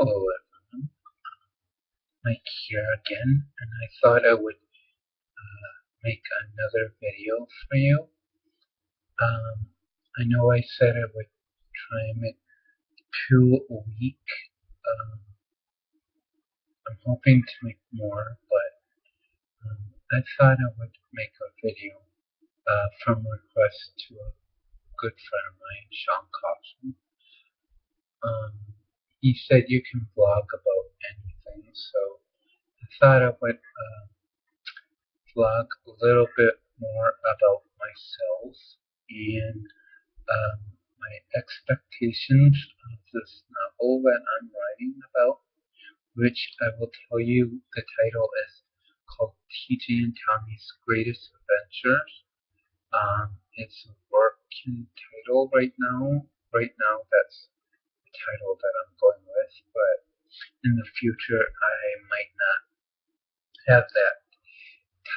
Hello everyone, Mike here again, and I thought I would make another video for you. I know I said I would try and make 2 a week. Um, I'm hoping to make more, but I thought I would make a video from request to a good friend of mine, Sean Cawson. He said you can vlog about anything, so I thought I would vlog a little bit more about myself and my expectations of this novel that I'm writing about, which I will tell you the title is called TJ and Tommy's Greatest Adventures. It's a working title right now. Right now, that's the title that I'm going with, but in the future, I might not have that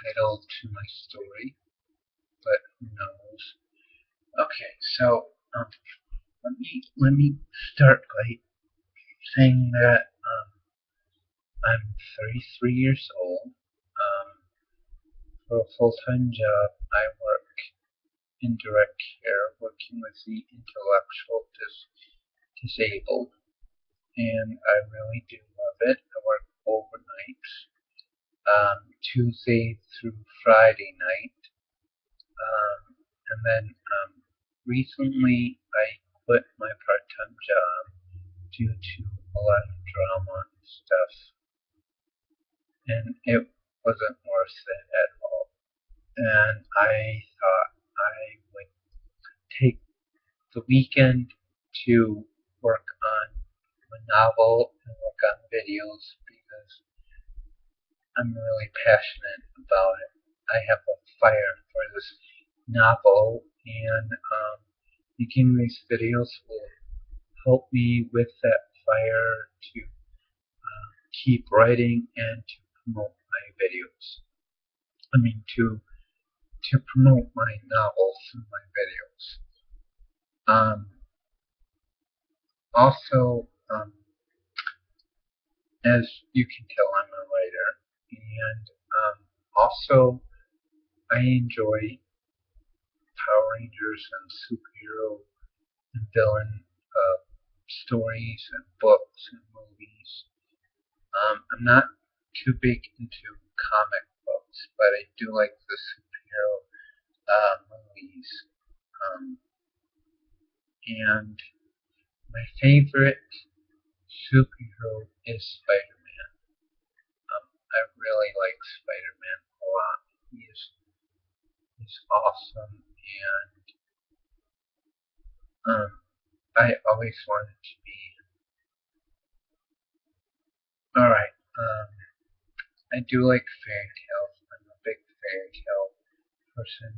title to my story, but who knows. Okay, so let me start by saying that I'm 33 years old. For a full-time job, I work in direct care, working with the intellectual disabled, and I really do love it. I work overnights, Tuesday through Friday night, and then recently I quit my part-time job due to a lot of drama and stuff, and it wasn't worth it at all. And I thought I would take the weekend to work on a novel and work on videos because I'm really passionate about it. I have a fire for this novel, and making these videos will help me with that fire to keep writing and to promote my videos. I mean, to promote my novel through my videos. Also, as you can tell, I'm a writer, and also I enjoy Power Rangers and superhero and villain stories and books and movies. I'm not too big into comic books, but I do like the superhero movies. And my favorite superhero is Spider-Man. I really like Spider-Man a lot. He's awesome, and I always wanted to be. Alright, I do like fairy tales. I'm a big fairy tale person.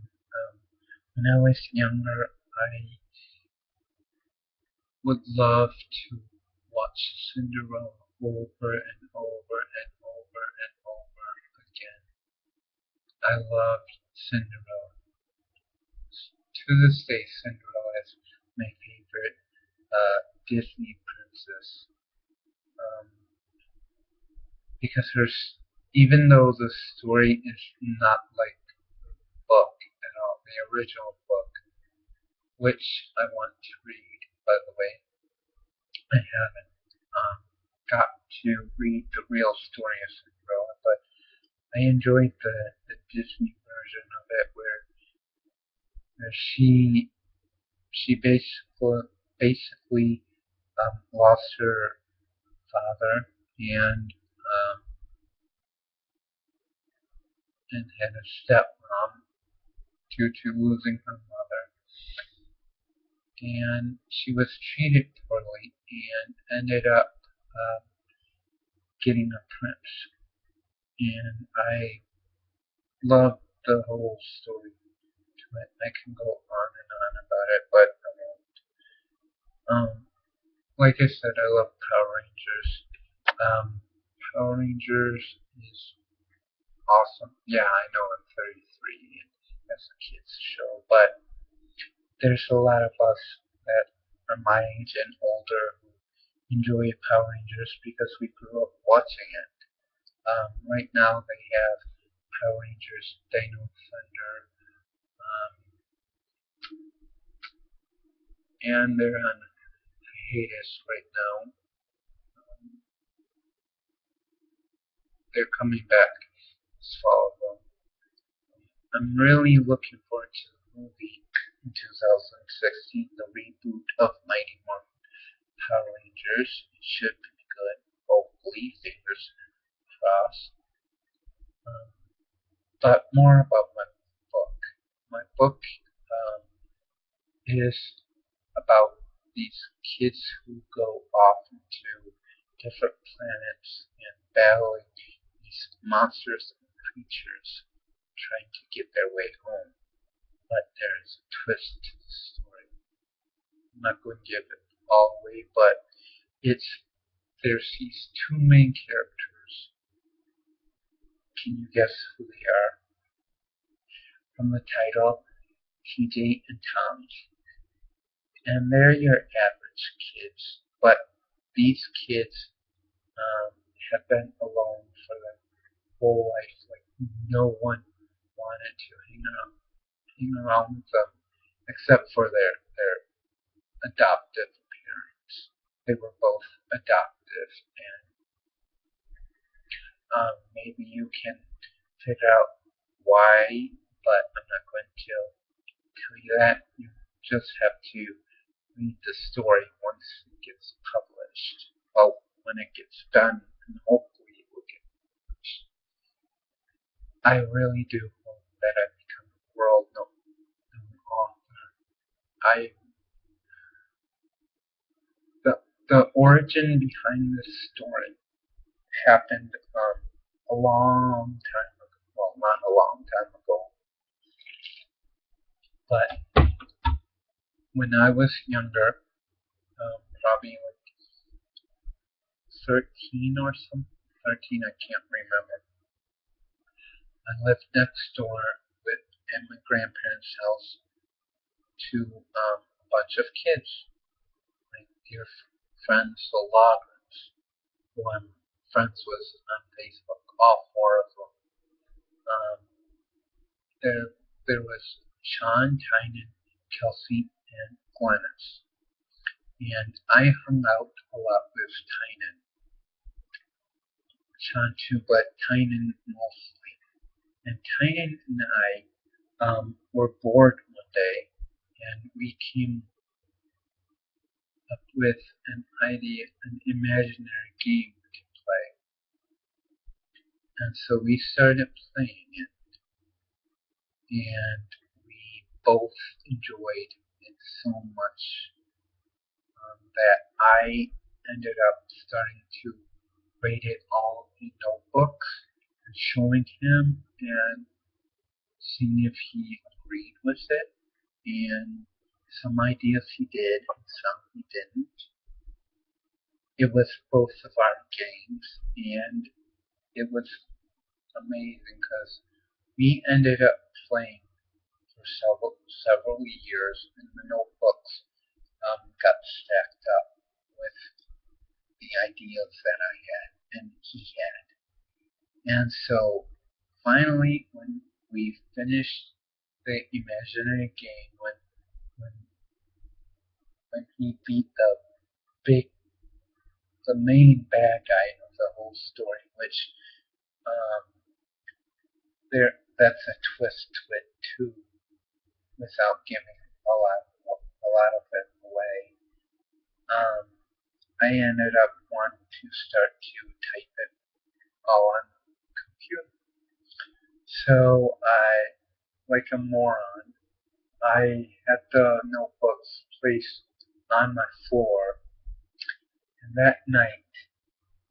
When I was younger, I would love to watch Cinderella over and over and over and over again. I loved Cinderella. To this day, Cinderella is my favorite Disney princess. Because even though the story is not like the book at all, the original book, which I want to read, by the way, I haven't got to read the real story of Cinderella, but I enjoyed the Disney version of it where she basically lost her father and had a stepmom due to losing her mother. And she was treated poorly and ended up getting a prince. And I love the whole story to it. I can go on and on about it, but I won't. Like I said, I love Power Rangers. Power Rangers is awesome. Yeah, I know I'm 33 and that's a kid's show, but there's a lot of us that are my age and older who enjoy Power Rangers because we grew up watching it. Right now they have Power Rangers Dino Thunder, um, and they're on hiatus right now. They're coming back this fall, though. I'm really looking forward to the movie in 2016, the reboot of Mighty Morphin Power Rangers. It should be good, hopefully, fingers crossed. Um, but more about my book. My book is about these kids who go off into different planets and battling these monsters and creatures trying to get their way home. But there's a twist to the story. I'm not going to give it all away, but there's these two main characters. Can you guess who they are? From the title, TJ and Tommy. And they're your average kids, but these kids have been alone for their whole life. Like no one wanted to hang around with them except for their adoptive parents. They were both adoptive, and maybe you can figure out why, but I'm not going to tell you that. You just have to read the story once it gets published. Well, when it gets done, and hopefully it will get published. I really do hope that I become a world-known author. The origin behind this story happened a long time ago. Well, not a long time ago, but when I was younger, probably like 13 or something. 13, I can't remember. I lived next door at my grandparents' house to a bunch of kids, my dear friends, the Loggers, who I'm friends with on Facebook, all four of them. Um, there was Sean, Tynan, Kelsey, and Glennis. And I hung out a lot with Tynan. Sean too, but Tynan mostly. And Tynan and I were bored one day, and we came up with an idea, an imaginary game to play. And so we started playing it, and we both enjoyed it so much that I ended up starting to write it all in notebooks and showing him and seeing if he agreed with it. And some ideas he did and some he didn't. It was both of our games, and it was amazing because we ended up playing for several years, and the notebooks got stacked up with the ideas that I had and he had. And so finally, when we finished the imaginary game, when he beat the main bad guy of the whole story, which that's a twist to it too, without giving a lot of it away. I ended up wanting to start to type it all on the computer. So like a moron, I had the notebooks placed on my floor, and that night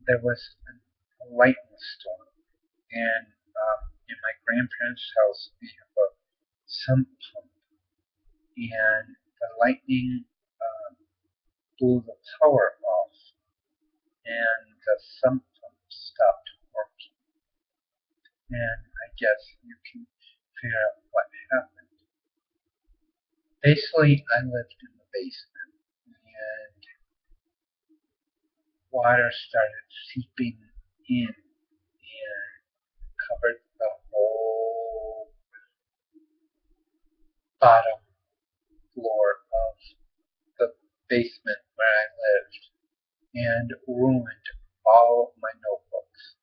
there was a lightning storm, and in my grandparents' house we have a sump pump, and the lightning blew the power off, and the sump pump stopped working. And I guess you can figure out what happened. Basically, I lived in the basement, and water started seeping in and covered the whole bottom floor of the basement where I lived and ruined all of my notebooks.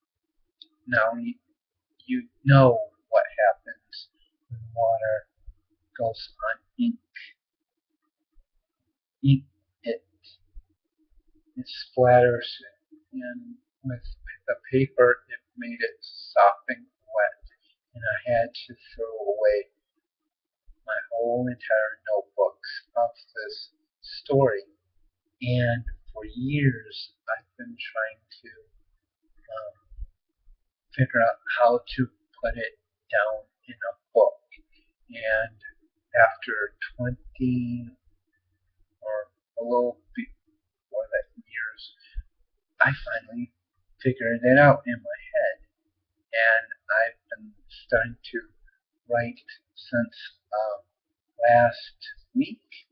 Now you know what happens when water goes on ink. Ink it splatters and with the paper it made it sopping wet and I had to throw away my whole entire notebooks of this story. And for years I've been trying to um, figure out how to put it down in a book. And after 20 or a little before that years, I finally figured it out in my head. And I've been starting to write since last week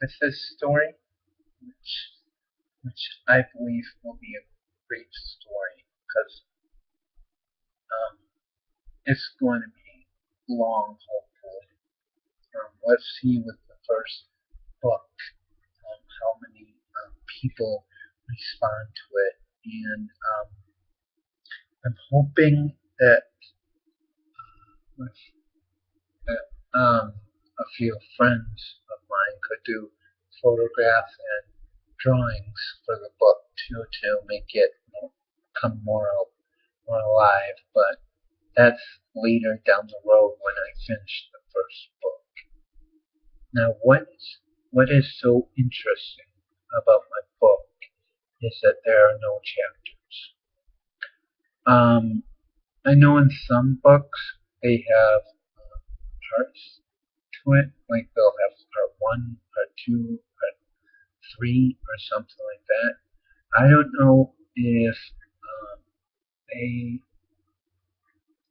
with this story, which I believe will be a great story because it's going to be long, hopefully. Let's see with the first book how many people respond to it, and I'm hoping that with a few friends of mine could do photographs and drawings for the book too to make it come more alive, but that's later down the road when I finish the first book. Now, what is so interesting about my book is that there are no chapters. I know in some books they have parts to it, like they'll have part 1, part 2, part 3, or something like that. I don't know if they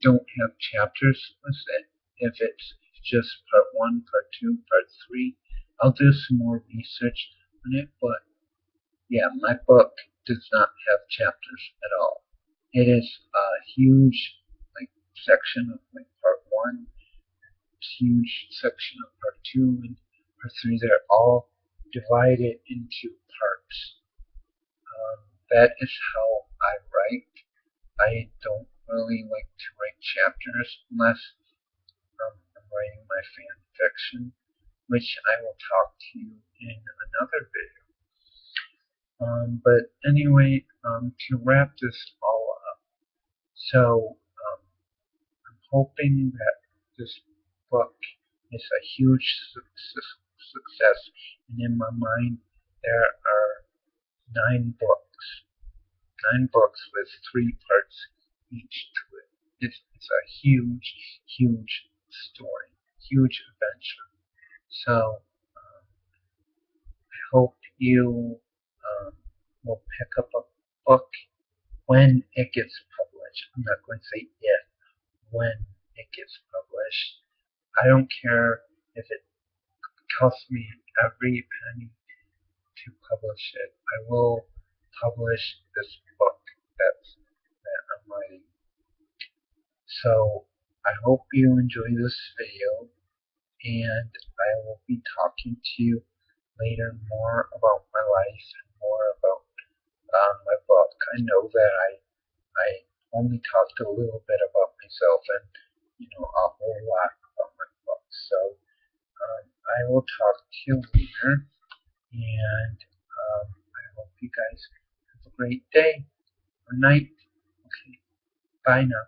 don't have chapters with it. If it's just part 1, part 2, part 3, I'll do some more research on it, but yeah, my book does not have chapters at all. It is a huge section of part 1, huge section of part 2, and part 3. They're all divided into parts. That is how I write. I don't really like to write chapters unless I'm writing my fan fiction, which I will talk to you in another video. But anyway, to wrap this all up, so I'm hoping that this book is a huge success, and in my mind there are 9 books with 3 parts each to it. It's a huge, huge story, huge adventure. So I hope you will pick up a book when it gets published. I'm not going to say if, when it gets published. I don't care if it costs me every penny to publish it. I will publish this book that I'm writing. So I hope you enjoy this video, and I will be talking to you later more about my life and more about my book. I know that I only talked a little bit about myself and a whole lot about my book. So I will talk to you later, and I hope you guys have a great day or night. Okay, bye now.